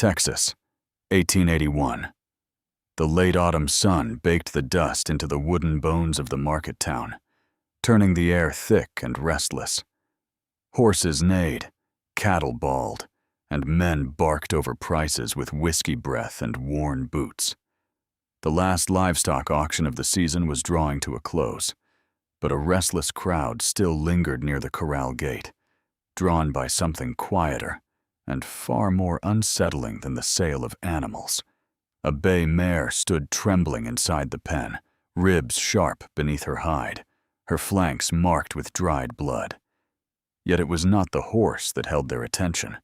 Texas, 1881. The late autumn sun baked the dust into the wooden bones of the market town, turning the air thick and restless. Horses neighed, cattle bawled, and men barked over prices with whiskey breath and worn boots. The last livestock auction of the season was drawing to a close, but a restless crowd still lingered near the corral gate, drawn by something quieter and far more unsettling than the sale of animals. A bay mare stood trembling inside the pen, ribs sharp beneath her hide, her flanks marked with dried blood. Yet it was not the horse that held their attention.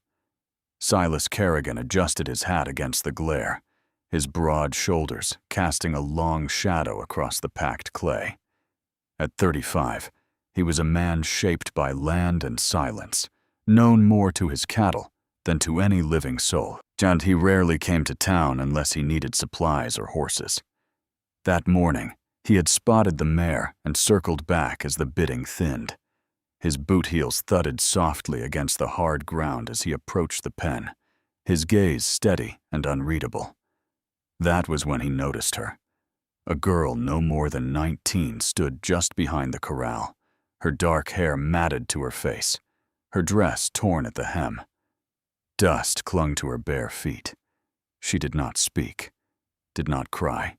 Silas Carrigan adjusted his hat against the glare, his broad shoulders casting a long shadow across the packed clay. At 35, he was a man shaped by land and silence, known more to his cattle than to any living soul, and he rarely came to town unless he needed supplies or horses. That morning, he had spotted the mare and circled back as the bidding thinned. His boot heels thudded softly against the hard ground as he approached the pen, his gaze steady and unreadable. That was when he noticed her. A girl no more than 19 stood just behind the corral, her dark hair matted to her face, her dress torn at the hem. Dust clung to her bare feet. She did not speak, did not cry,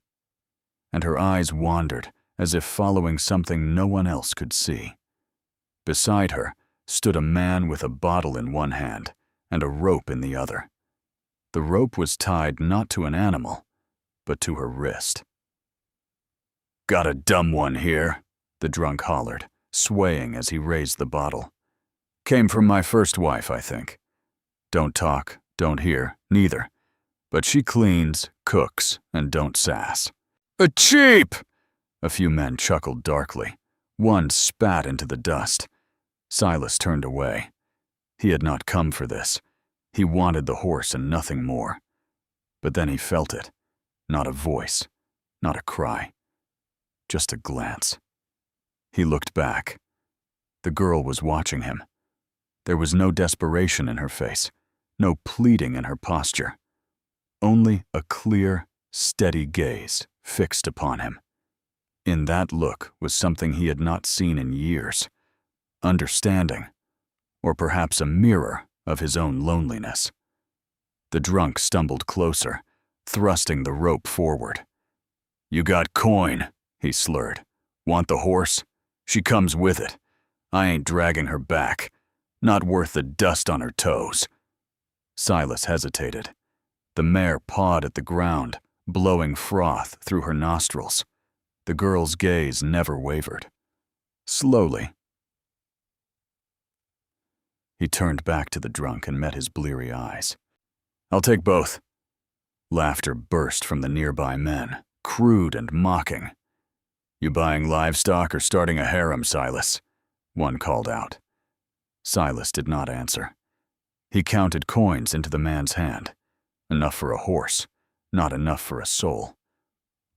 and her eyes wandered as if following something no one else could see. Beside her stood a man with a bottle in one hand and a rope in the other. The rope was tied not to an animal, but to her wrist. "Got a dumb one here," the drunk hollered, swaying as he raised the bottle. "Came from my first wife, I think. Don't talk, don't hear, neither. But she cleans, cooks, and don't sass." "A cheap!" A few men chuckled darkly. One spat into the dust. Silas turned away. He had not come for this. He wanted the horse and nothing more. But then he felt it. Not a voice, not a cry. Just a glance. He looked back. The girl was watching him. There was no desperation in her face, no pleading in her posture. Only a clear, steady gaze fixed upon him. In that look was something he had not seen in years. Understanding, or perhaps a mirror of his own loneliness. The drunk stumbled closer, thrusting the rope forward. "You got coin," he slurred. "Want the horse? She comes with it. I ain't dragging her back. Not worth the dust on her toes." Silas hesitated. The mare pawed at the ground, blowing froth through her nostrils. The girl's gaze never wavered. Slowly, he turned back to the drunk and met his bleary eyes. "I'll take both." Laughter burst from the nearby men, crude and mocking. "You buying livestock or starting a harem, Silas?" one called out. Silas did not answer. He counted coins into the man's hand. Enough for a horse, not enough for a soul.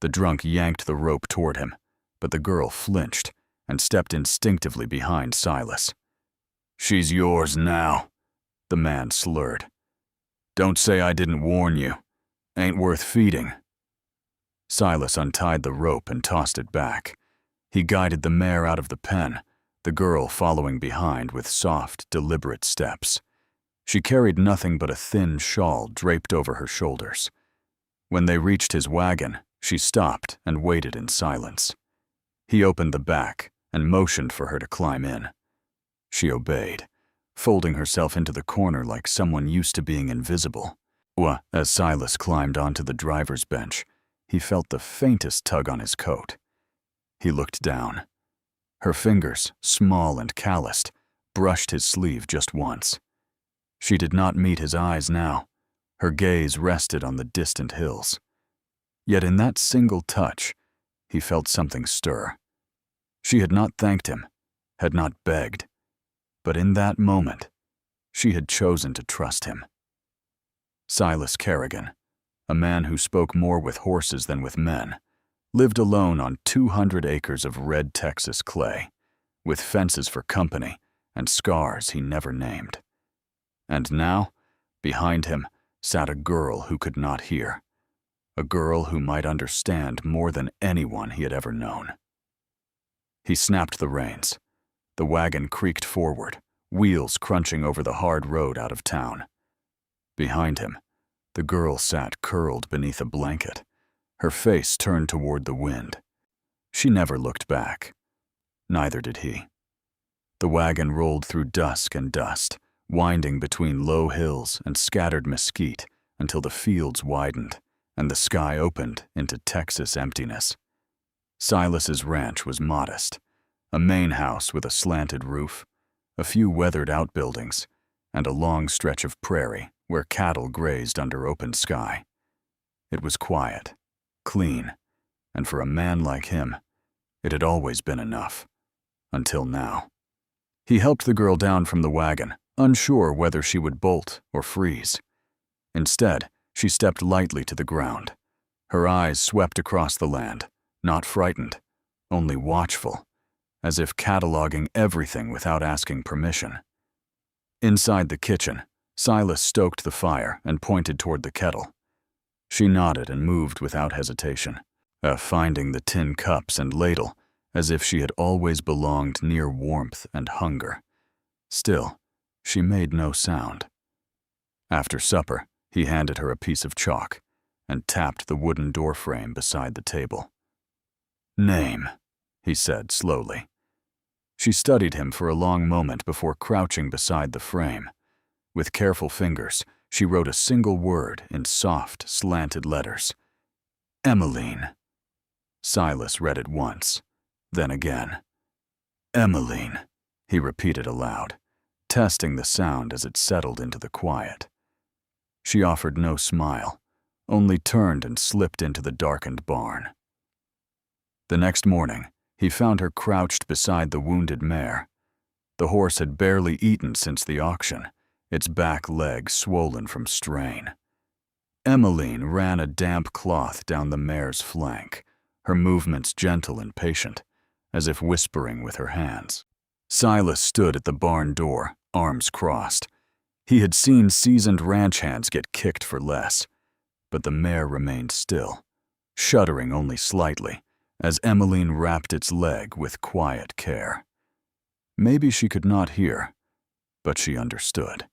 The drunk yanked the rope toward him, but the girl flinched and stepped instinctively behind Silas. "She's yours now," the man slurred. "Don't say I didn't warn you. Ain't worth feeding." Silas untied the rope and tossed it back. He guided the mare out of the pen, the girl following behind with soft, deliberate steps. She carried nothing but a thin shawl draped over her shoulders. When they reached his wagon, she stopped and waited in silence. He opened the back and motioned for her to climb in. She obeyed, folding herself into the corner like someone used to being invisible. As Silas climbed onto the driver's bench, he felt the faintest tug on his coat. He looked down. Her fingers, small and calloused, brushed his sleeve just once. She did not meet his eyes now. Her gaze rested on the distant hills. Yet in that single touch, he felt something stir. She had not thanked him, had not begged, but in that moment, she had chosen to trust him. Silas Carrigan, a man who spoke more with horses than with men, lived alone on 200 acres of red Texas clay, with fences for company and scars he never named. And now, behind him, sat a girl who could not hear, a girl who might understand more than anyone he had ever known. He snapped the reins. The wagon creaked forward, wheels crunching over the hard road out of town. Behind him, the girl sat curled beneath a blanket, her face turned toward the wind. She never looked back. Neither did he. The wagon rolled through dusk and dust, winding between low hills and scattered mesquite until the fields widened and the sky opened into Texas emptiness. Silas's ranch was modest, a main house with a slanted roof, a few weathered outbuildings, and a long stretch of prairie where cattle grazed under open sky. It was quiet, clean, and for a man like him, it had always been enough. Until now. He helped the girl down from the wagon, unsure whether she would bolt or freeze. Instead, she stepped lightly to the ground. Her eyes swept across the land, not frightened, only watchful, as if cataloging everything without asking permission. Inside the kitchen, Silas stoked the fire and pointed toward the kettle. She nodded and moved without hesitation, finding the tin cups and ladle as if she had always belonged near warmth and hunger. Still, she made no sound. After supper, he handed her a piece of chalk and tapped the wooden doorframe beside the table. "Name," he said slowly. She studied him for a long moment before crouching beside the frame. With careful fingers, she wrote a single word in soft, slanted letters. "Emeline." Silas read it once, then again. "Emeline," he repeated aloud, testing the sound as it settled into the quiet. She offered no smile, only turned and slipped into the darkened barn. The next morning, he found her crouched beside the wounded mare. The horse had barely eaten since the auction, its back leg swollen from strain. Emeline ran a damp cloth down the mare's flank, her movements gentle and patient, as if whispering with her hands. Silas stood at the barn door, arms crossed. He had seen seasoned ranch hands get kicked for less, but the mare remained still, shuddering only slightly, as Emeline wrapped its leg with quiet care. Maybe she could not hear, but she understood.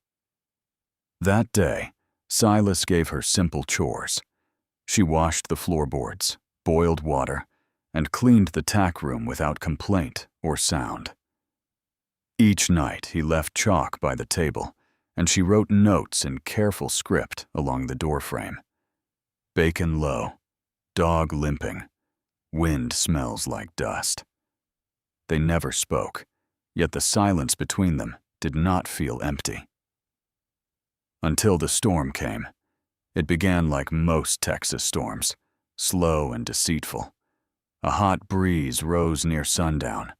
That day, Silas gave her simple chores. She washed the floorboards, boiled water, and cleaned the tack room without complaint or sound. Each night he left chalk by the table, and she wrote notes in careful script along the doorframe. Bacon low, dog limping, wind smells like dust. They never spoke, yet the silence between them did not feel empty. Until the storm came. It began like most Texas storms, slow and deceitful. A hot breeze rose near sundown,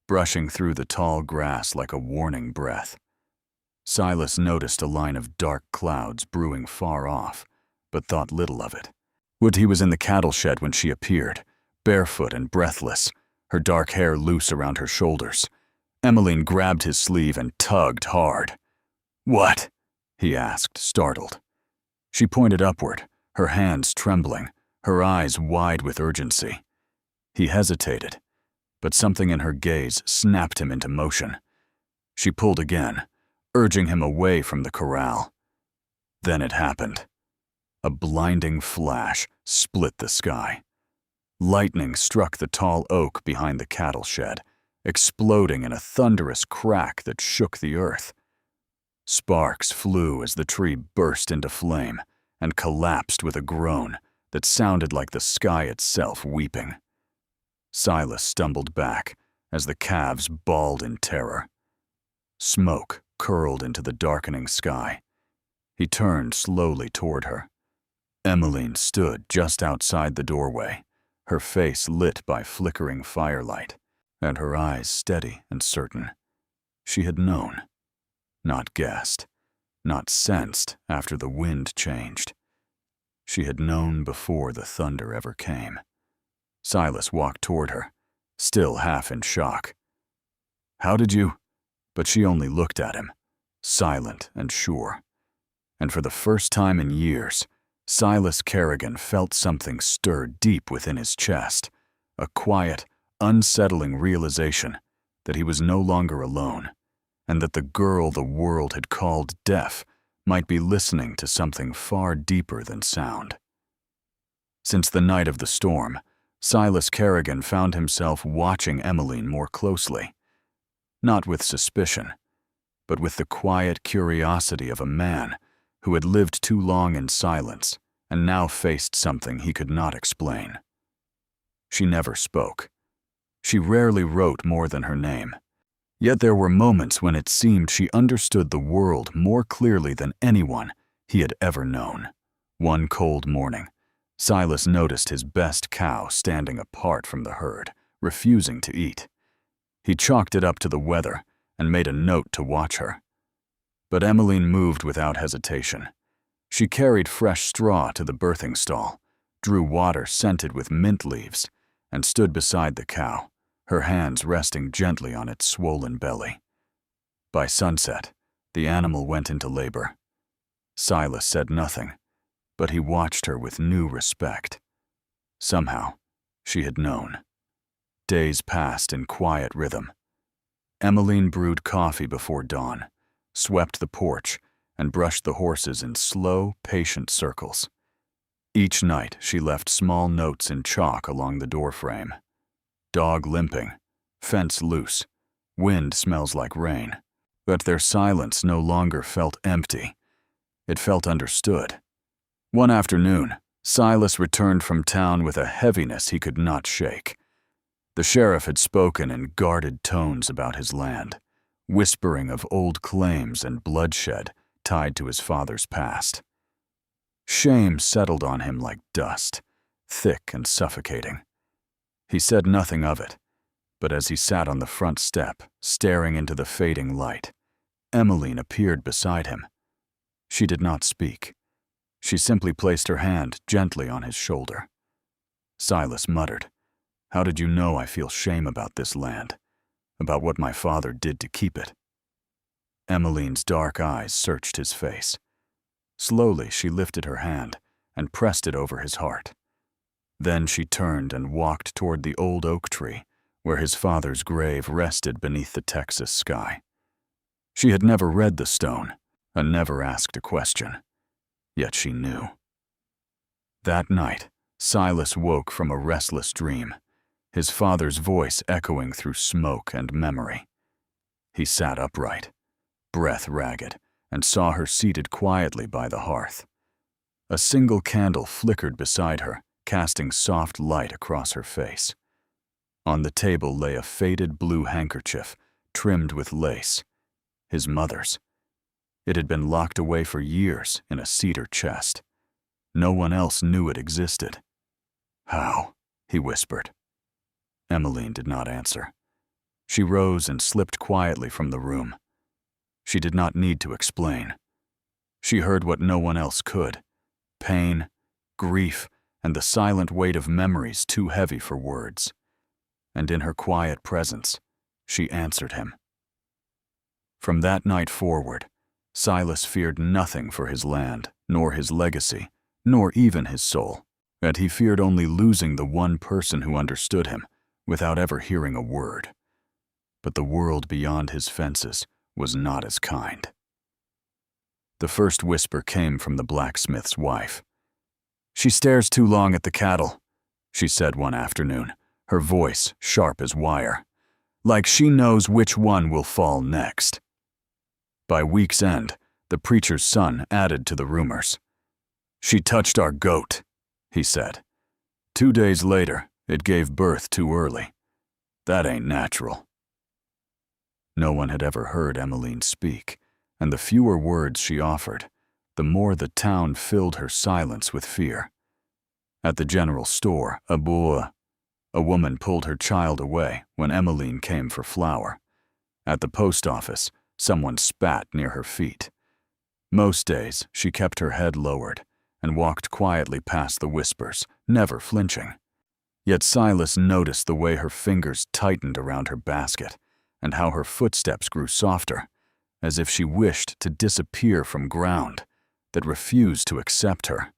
brushing through the tall grass like a warning breath. Silas noticed a line of dark clouds brewing far off, but thought little of it. He was in the cattle shed when she appeared, barefoot and breathless, her dark hair loose around her shoulders. Emeline grabbed his sleeve and tugged hard. "What?" he asked, startled. She pointed upward, her hands trembling, her eyes wide with urgency. He hesitated, but something in her gaze snapped him into motion. She pulled again, urging him away from the corral. Then it happened. A blinding flash split the sky. Lightning struck the tall oak behind the cattle shed, exploding in a thunderous crack that shook the earth. Sparks flew as the tree burst into flame and collapsed with a groan that sounded like the sky itself weeping. Silas stumbled back as the calves bawled in terror. Smoke curled into the darkening sky. He turned slowly toward her. Emeline stood just outside the doorway, her face lit by flickering firelight, and her eyes steady and certain. She had known, not guessed, not sensed after the wind changed. She had known before the thunder ever came. Silas walked toward her, still half in shock. "How did you?" But she only looked at him, silent and sure. and for the first time in years, Silas Carrigan felt something stir deep within his chest, a quiet, unsettling realization that he was no longer alone, and that the girl the world had called deaf might be listening to something far deeper than sound. Since the night of the storm, Silas Carrigan found himself watching Emeline more closely, not with suspicion, but with the quiet curiosity of a man who had lived too long in silence and now faced something he could not explain. She never spoke. She rarely wrote more than her name. Yet there were moments when it seemed she understood the world more clearly than anyone he had ever known. One cold morning, Silas noticed his best cow standing apart from the herd, refusing to eat. He chalked it up to the weather and made a note to watch her. But Emeline moved without hesitation. She carried fresh straw to the birthing stall, drew water scented with mint leaves, and stood beside the cow, her hands resting gently on its swollen belly. By sunset, the animal went into labor. Silas said nothing, but he watched her with new respect. Somehow, she had known. Days passed in quiet rhythm. Emeline brewed coffee before dawn, swept the porch, and brushed the horses in slow, patient circles. Each night, she left small notes in chalk along the doorframe. Dog limping, fence loose, wind smells like rain. But their silence no longer felt empty. It felt understood. One afternoon, Silas returned from town with a heaviness he could not shake. The sheriff had spoken in guarded tones about his land, whispering of old claims and bloodshed tied to his father's past. Shame settled on him like dust, thick and suffocating. He said nothing of it, but as he sat on the front step, staring into the fading light, Emeline appeared beside him. She did not speak. She simply placed her hand gently on his shoulder. Silas muttered, "How did you know I feel shame about this land, about what my father did to keep it?" Emeline's dark eyes searched his face. Slowly, she lifted her hand and pressed it over his heart. Then she turned and walked toward the old oak tree where his father's grave rested beneath the Texas sky. She had never read the stone and never asked a question, yet she knew. That night, Silas woke from a restless dream, his father's voice echoing through smoke and memory. He sat upright, breath ragged, and saw her seated quietly by the hearth. A single candle flickered beside her, casting soft light across her face. On the table lay a faded blue handkerchief, trimmed with lace, his mother's. It had been locked away for years in a cedar chest. No one else knew it existed. "How?" he whispered. Emeline did not answer. She rose and slipped quietly from the room. She did not need to explain. She heard what no one else could: pain, grief, and the silent weight of memories too heavy for words. And in her quiet presence, she answered him. From that night forward, Silas feared nothing for his land, nor his legacy, nor even his soul, and he feared only losing the one person who understood him without ever hearing a word. But the world beyond his fences was not as kind. The first whisper came from the blacksmith's wife. "She stares too long at the cattle," she said one afternoon, her voice sharp as wire, "like she knows which one will fall next." By week's end, the preacher's son added to the rumors. "She touched our goat," he said. 2 days later, it gave birth too early. That ain't natural. No one had ever heard Emeline speak, and the fewer words she offered, the more the town filled her silence with fear. At the general store, a woman pulled her child away when Emeline came for flour. At the post office, someone spat near her feet. Most days, she kept her head lowered and walked quietly past the whispers, never flinching. Yet Silas noticed the way her fingers tightened around her basket and how her footsteps grew softer, as if she wished to disappear from ground that refused to accept her.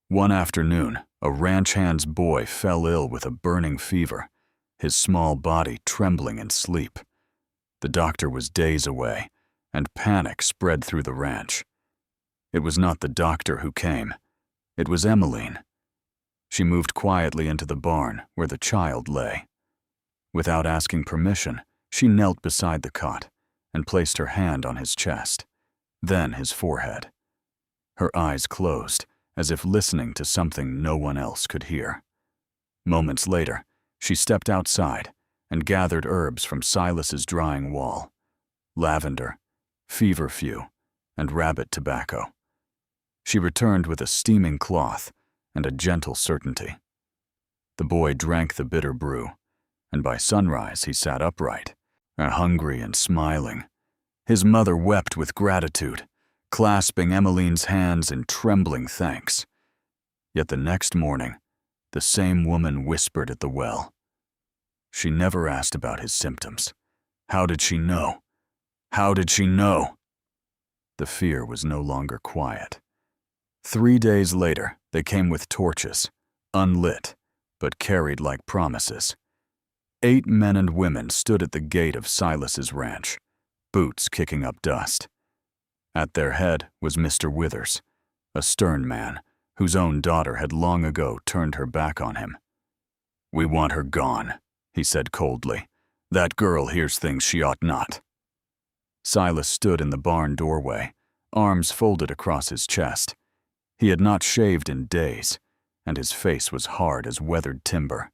One afternoon, a ranch hand's boy fell ill with a burning fever, his small body trembling in sleep. The doctor was days away, and panic spread through the ranch. It was not the doctor who came. It was Emeline. She moved quietly into the barn where the child lay. Without asking permission, she knelt beside the cot and placed her hand on his chest, then his forehead. Her eyes closed, as if listening to something no one else could hear. Moments later, she stepped outside and gathered herbs from Silas's drying wall: lavender, feverfew, and rabbit tobacco. She returned with a steaming cloth and a gentle certainty. The boy drank the bitter brew, and by sunrise he sat upright, hungry and smiling. His mother wept with gratitude, clasping Emeline's hands in trembling thanks. Yet the next morning, the same woman whispered at the well. She never asked about his symptoms. How did she know? How did she know? The fear was no longer quiet. 3 days later, they came with torches, unlit, but carried like promises. 8 men and women stood at the gate of Silas's ranch, boots kicking up dust. At their head was Mr. Withers, a stern man whose own daughter had long ago turned her back on him. "We want her gone," he said coldly. "That girl hears things she ought not." Silas stood in the barn doorway, arms folded across his chest. He had not shaved in days, and his face was hard as weathered timber.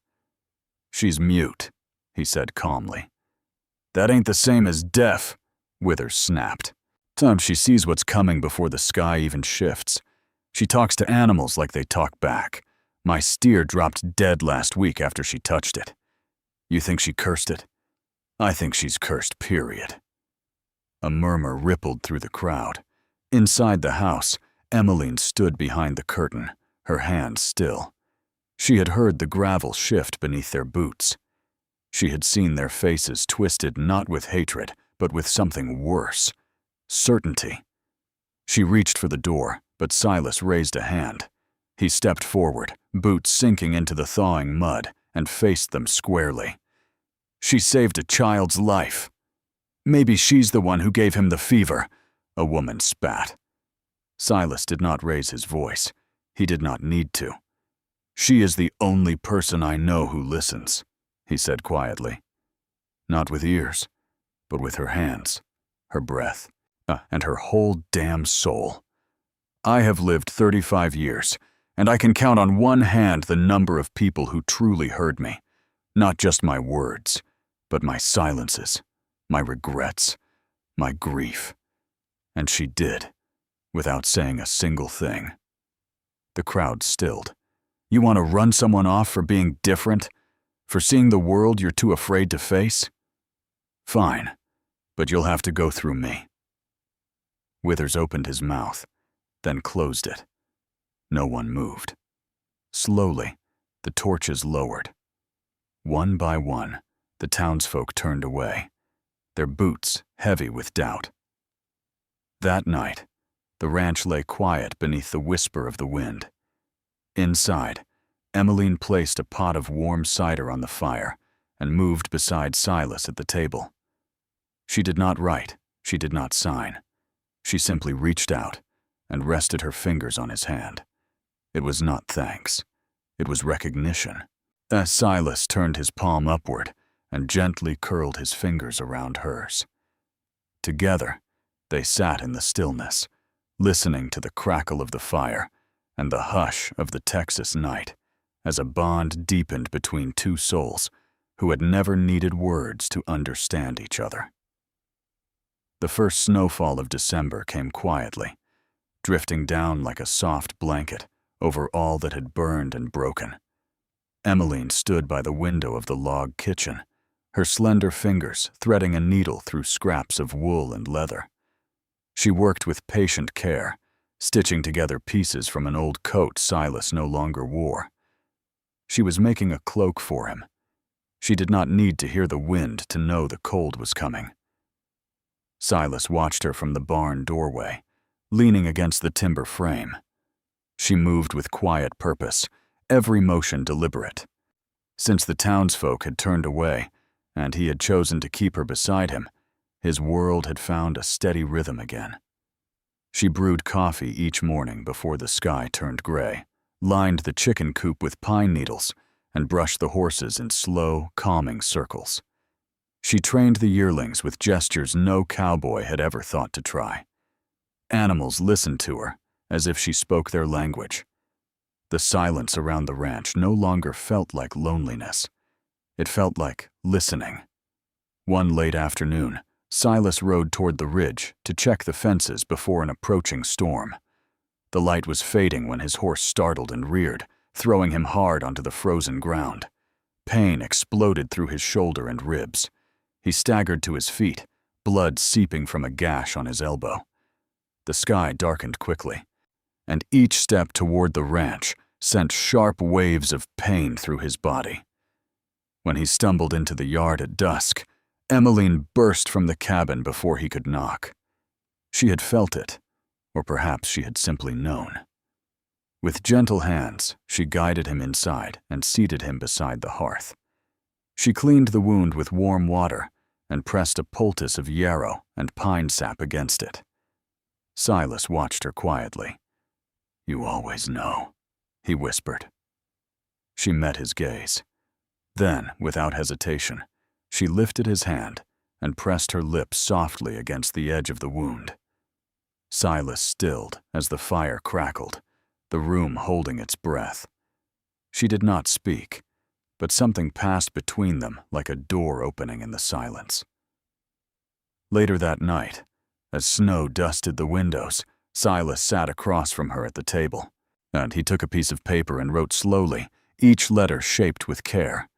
"She's mute," he said calmly. "That ain't the same as deaf," Withers snapped. "Sometimes she sees what's coming before the sky even shifts. She talks to animals like they talk back. My steer dropped dead last week after she touched it. You think she cursed it? I think she's cursed, period." A murmur rippled through the crowd. Inside the house, Emeline stood behind the curtain, her hands still. She had heard the gravel shift beneath their boots. She had seen their faces twisted not with hatred, but with something worse: certainty. She reached for the door, but Silas raised a hand. He stepped forward, boots sinking into the thawing mud, and faced them squarely. "She saved a child's life. Maybe she's the one who gave him the fever," a woman spat. Silas did not raise his voice. He did not need to. "She is the only person I know who listens," he said quietly. "Not with ears, but with her hands, her breath, and her whole damn soul. I have lived 35 years, and I can count on one hand the number of people who truly heard me. Not just my words, but my silences, my regrets, my grief. And she did, without saying a single thing." The crowd stilled. "You want to run someone off for being different? For seeing the world you're too afraid to face? Fine, but you'll have to go through me." Withers opened his mouth, then closed it. No one moved. Slowly, the torches lowered. One by one, the townsfolk turned away, their boots heavy with doubt. That night, the ranch lay quiet beneath the whisper of the wind. Inside, Emeline placed a pot of warm cider on the fire and moved beside Silas at the table. She did not write, she did not sign. She simply reached out and rested her fingers on his hand. It was not thanks. It was recognition. As Silas turned his palm upward and gently curled his fingers around hers. Together, they sat in the stillness, listening to the crackle of the fire and the hush of the Texas night, as a bond deepened between two souls who had never needed words to understand each other. The first snowfall of December came quietly, drifting down like a soft blanket over all that had burned and broken. Emeline stood by the window of the log kitchen, her slender fingers threading a needle through scraps of wool and leather. She worked with patient care, stitching together pieces from an old coat Silas no longer wore. She was making a cloak for him. She did not need to hear the wind to know the cold was coming. Silas watched her from the barn doorway, leaning against the timber frame. She moved with quiet purpose, every motion deliberate. Since the townsfolk had turned away, and he had chosen to keep her beside him, his world had found a steady rhythm again. She brewed coffee each morning before the sky turned gray, lined the chicken coop with pine needles, and brushed the horses in slow, calming circles. She trained the yearlings with gestures no cowboy had ever thought to try. Animals listened to her as if she spoke their language. The silence around the ranch no longer felt like loneliness. It felt like listening. One late afternoon, Silas rode toward the ridge to check the fences before an approaching storm. The light was fading when his horse startled and reared, throwing him hard onto the frozen ground. Pain exploded through his shoulder and ribs. He staggered to his feet, blood seeping from a gash on his elbow. The sky darkened quickly, and each step toward the ranch sent sharp waves of pain through his body. When he stumbled into the yard at dusk, Emeline burst from the cabin before he could knock. She had felt it, or perhaps she had simply known. With gentle hands, she guided him inside and seated him beside the hearth. She cleaned the wound with warm water and pressed a poultice of yarrow and pine sap against it. Silas watched her quietly. "You always know," he whispered. She met his gaze. Then, without hesitation, she lifted his hand and pressed her lips softly against the edge of the wound. Silas stilled as the fire crackled, the room holding its breath. She did not speak, but something passed between them like a door opening in the silence. Later that night, as snow dusted the windows, Silas sat across from her at the table, and he took a piece of paper and wrote slowly, each letter shaped with care.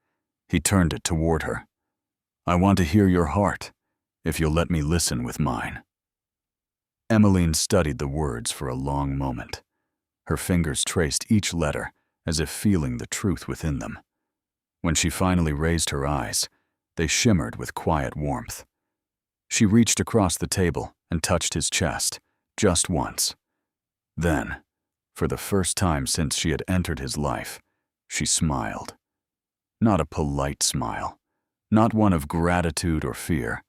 He turned it toward her. "I want to hear your heart, if you'll let me listen with mine." Emeline studied the words for a long moment. Her fingers traced each letter as if feeling the truth within them. When she finally raised her eyes, they shimmered with quiet warmth. She reached across the table and touched his chest, just once. Then, for the first time since she had entered his life, she smiled. Not a polite smile, not one of gratitude or fear,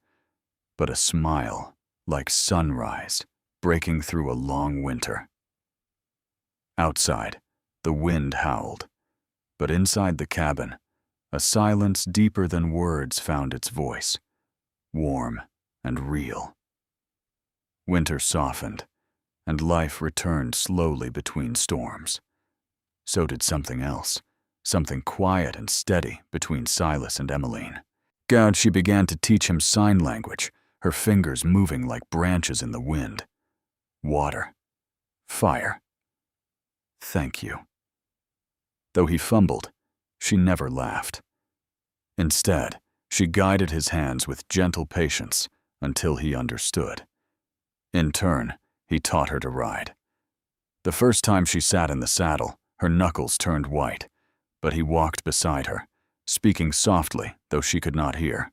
but a smile like sunrise breaking through a long winter. Outside, the wind howled, but inside the cabin, a silence deeper than words found its voice, warm and real. Winter softened, and life returned slowly between storms. So did something else, something quiet and steady between Silas and Emeline. She began to teach him sign language, her fingers moving like branches in the wind. Water. Fire. Thank you. Though he fumbled, she never laughed. Instead, she guided his hands with gentle patience until he understood. In turn, he taught her to ride. The first time she sat in the saddle, her knuckles turned white, but he walked beside her, speaking softly though she could not hear.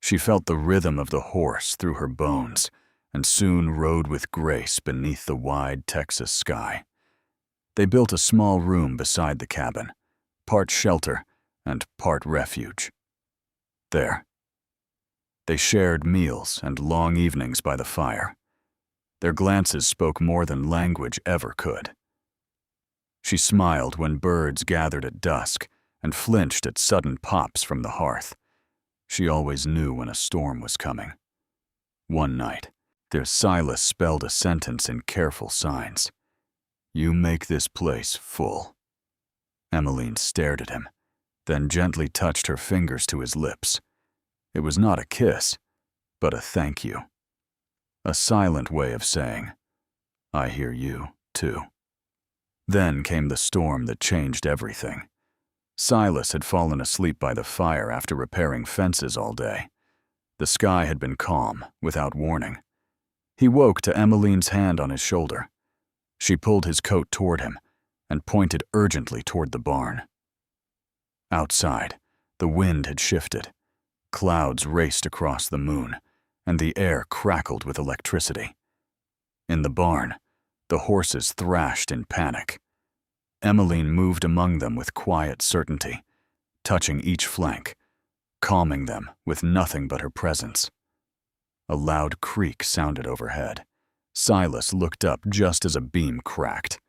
She felt the rhythm of the horse through her bones and soon rode with grace beneath the wide Texas sky. They built a small room beside the cabin, part shelter and part refuge. There, they shared meals and long evenings by the fire. Their glances spoke more than language ever could. She smiled when birds gathered at dusk and flinched at sudden pops from the hearth. She always knew when a storm was coming. One night, Silas spelled a sentence in careful signs. "You make this place full." Emeline stared at him, then gently touched her fingers to his lips. It was not a kiss, but a thank you. A silent way of saying, "I hear you, too." Then came the storm that changed everything. Silas had fallen asleep by the fire after repairing fences all day. The sky had been calm, without warning. He woke to Emeline's hand on his shoulder. She pulled his coat toward him and pointed urgently toward the barn. Outside, the wind had shifted. Clouds raced across the moon, and the air crackled with electricity. In the barn, the horses thrashed in panic. Emeline moved among them with quiet certainty, touching each flank, calming them with nothing but her presence. A loud creak sounded overhead. Silas looked up just as a beam cracked.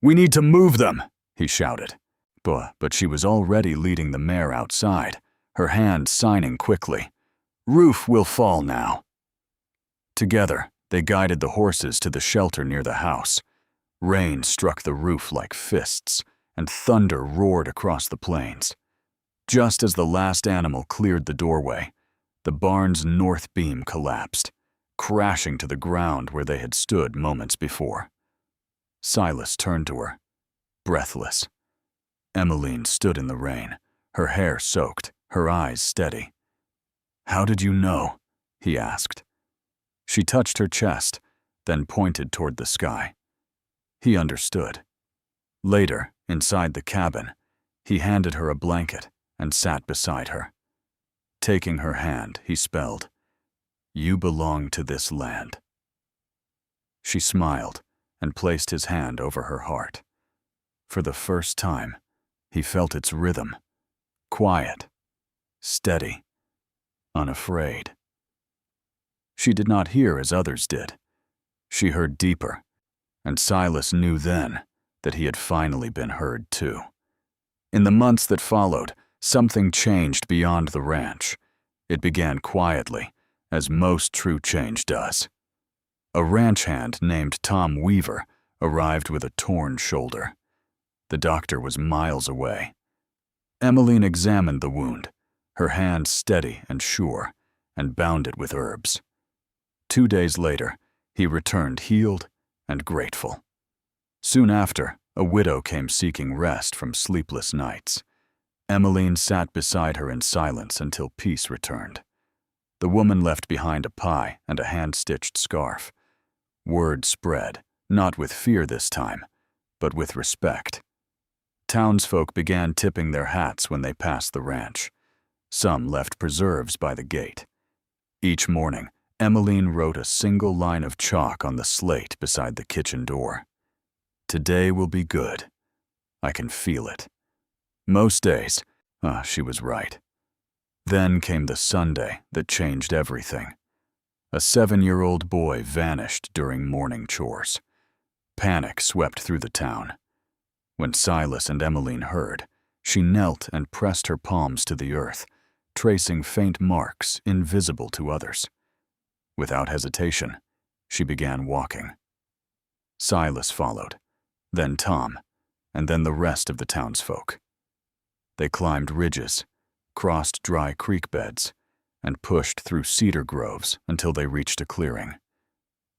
"We need to move them," he shouted. But she was already leading the mare outside, her hand signing quickly. "Roof will fall now." Together, they guided the horses to the shelter near the house. Rain struck the roof like fists, and thunder roared across the plains. Just as the last animal cleared the doorway, the barn's north beam collapsed, crashing to the ground where they had stood moments before. Silas turned to her, breathless. Emeline stood in the rain, her hair soaked, her eyes steady. "How did you know?" he asked. She touched her chest, then pointed toward the sky. He understood. Later, inside the cabin, he handed her a blanket and sat beside her. Taking her hand, he spelled, "You belong to this land." She smiled and placed his hand over her heart. For the first time, he felt its rhythm, quiet, steady, unafraid. She did not hear as others did. She heard deeper, and Silas knew then that he had finally been heard too. In the months that followed, something changed beyond the ranch. It began quietly, as most true change does. A ranch hand named Tom Weaver arrived with a torn shoulder. The doctor was miles away. Emeline examined the wound, her hand steady and sure, and bound it with herbs. 2 days later, he returned healed and grateful. Soon after, a widow came seeking rest from sleepless nights. Emeline sat beside her in silence until peace returned. The woman left behind a pie and a hand-stitched scarf. Word spread, not with fear this time, but with respect. Townsfolk began tipping their hats when they passed the ranch. Some left preserves by the gate. Each morning, Emeline wrote a single line of chalk on the slate beside the kitchen door. "Today will be good. I can feel it." Most days, she was right. Then came the Sunday that changed everything. A 7-year-old boy vanished during morning chores. Panic swept through the town. When Silas and Emeline heard, she knelt and pressed her palms to the earth, tracing faint marks invisible to others. Without hesitation, she began walking. Silas followed, then Tom, and then the rest of the townsfolk. They climbed ridges, crossed dry creek beds, and pushed through cedar groves until they reached a clearing.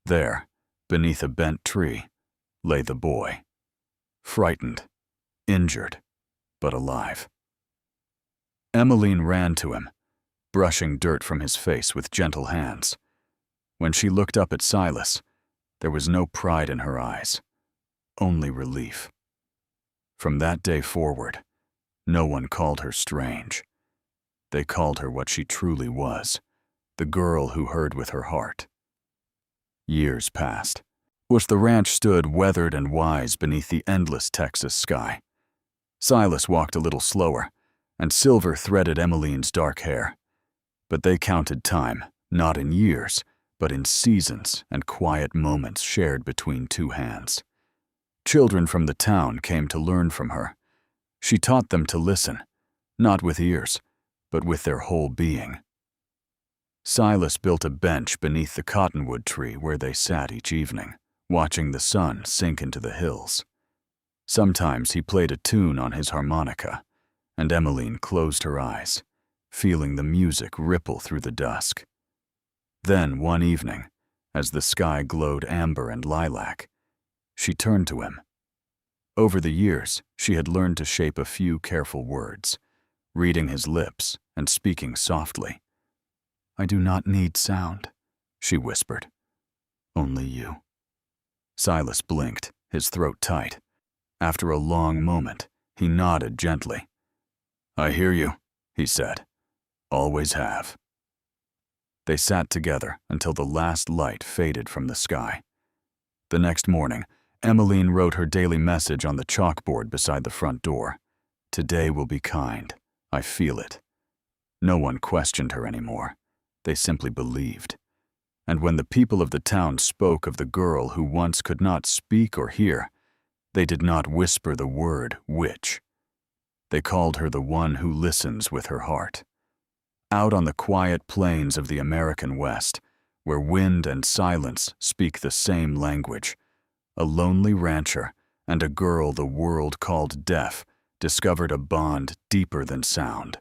There, beneath a bent tree, lay the boy, frightened, injured, but alive. Emeline ran to him, brushing dirt from his face with gentle hands. When she looked up at Silas, there was no pride in her eyes, only relief. From that day forward, no one called her strange. They called her what she truly was, the girl who heard with her heart. Years passed, which the ranch stood weathered and wise beneath the endless Texas sky. Silas walked a little slower, and silver threaded Emeline's dark hair. But they counted time, not in years, but in seasons and quiet moments shared between two hands. Children from the town came to learn from her. She taught them to listen, not with ears, but with their whole being. Silas built a bench beneath the cottonwood tree where they sat each evening, watching the sun sink into the hills. Sometimes he played a tune on his harmonica, and Emeline closed her eyes, feeling the music ripple through the dusk. Then one evening, as the sky glowed amber and lilac, she turned to him. Over the years, she had learned to shape a few careful words, reading his lips and speaking softly. "I do not need sound," she whispered. "Only you." Silas blinked, his throat tight. After a long moment, he nodded gently. "I hear you," he said. "Always have." They sat together until the last light faded from the sky. The next morning, Emeline wrote her daily message on the chalkboard beside the front door. Today will be kind. I feel it. No one questioned her anymore. They simply believed. And when the people of the town spoke of the girl who once could not speak or hear, they did not whisper the word witch. They called her the one who listens with her heart. Out on the quiet plains of the American West, where wind and silence speak the same language, a lonely rancher and a girl the world called deaf discovered a bond deeper than sound,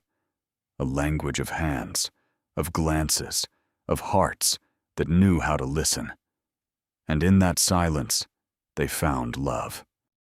a language of hands, of glances, of hearts that knew how to listen. And in that silence, they found love.